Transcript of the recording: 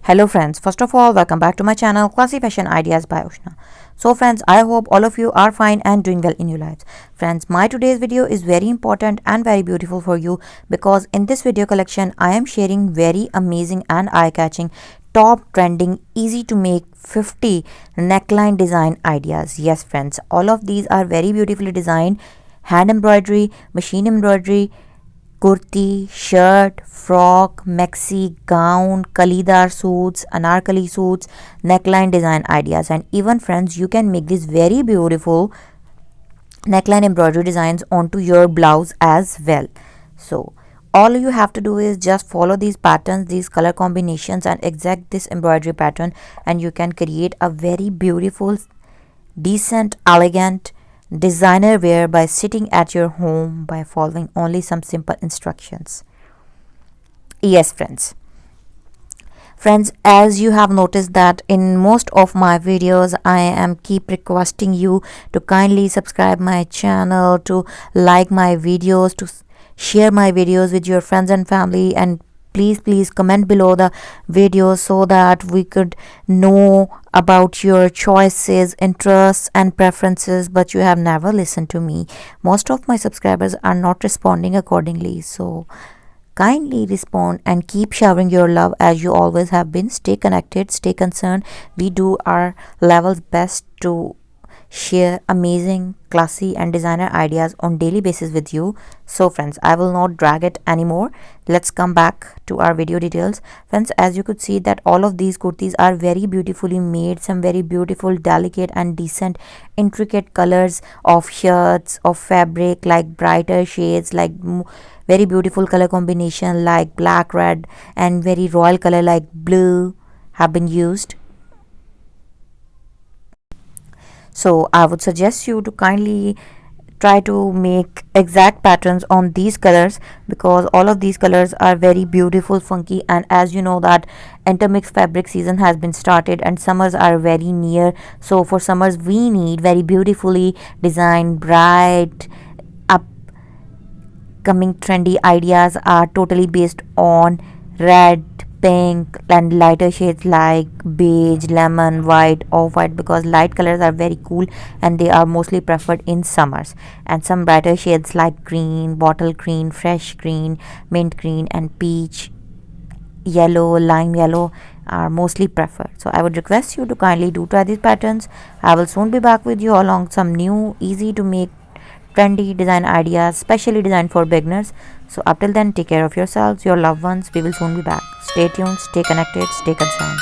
Hello friends, first of all welcome back to my channel Classy Fashion Ideas by Ushna. So friends, I hope all of you are fine and doing well in your lives. Friends, my today's video is very important and very beautiful for you because in this video collection I am sharing very amazing and eye-catching top trending easy to make 50 neckline design ideas. Yes friends, all of these are very beautifully designed hand embroidery, machine embroidery, kurti, shirt, frock, maxi, gown, kalidar suits, anarkali suits, neckline design ideas, and even friends, you can make these very beautiful neckline embroidery designs onto your blouse as well. So all you have to do is just follow these patterns, these color combinations, and exact this embroidery pattern, and you can create a very beautiful, decent, elegant designer wear by sitting at your home by following only some simple instructions. Yes friends, as you have noticed that in most of my videos I am keep requesting you to kindly subscribe my channel, to like my videos, to share my videos with your friends and family, and please comment below the video so that we could know about your choices, interests and preferences, but you have never listened to me. Most of my subscribers are not responding accordingly, so kindly respond and keep showering your love as you always have been. Stay connected, stay concerned. We do our levels best to share amazing, classy and designer ideas on daily basis with you. So friends, I will not drag it anymore. Let's come back to our video details. Friends, as you could see that all of these kurtis are very beautifully made, some very beautiful, delicate and decent intricate colors of shirts, of fabric, like brighter shades, like very beautiful color combination like black, red and very royal color like blue have been used. So I would suggest you to kindly try to make exact patterns on these colors because all of these colors are very beautiful, funky, and as you know that intermix fabric season has been started and summers are very near. So for summers we need very beautifully designed, bright, upcoming trendy ideas are totally based on red, pink and lighter shades like beige, lemon, white, off-white, because light colors are very cool and they are mostly preferred in summers, and some brighter shades like green, bottle green, fresh green, mint green and peach yellow, lime yellow are mostly preferred. So I would request you to kindly do try these patterns. I will soon be back with you along some new easy to make trendy design ideas specially designed for beginners. So up till then, take care of yourselves, your loved ones. We will soon be back. Stay tuned, stay connected, stay concerned.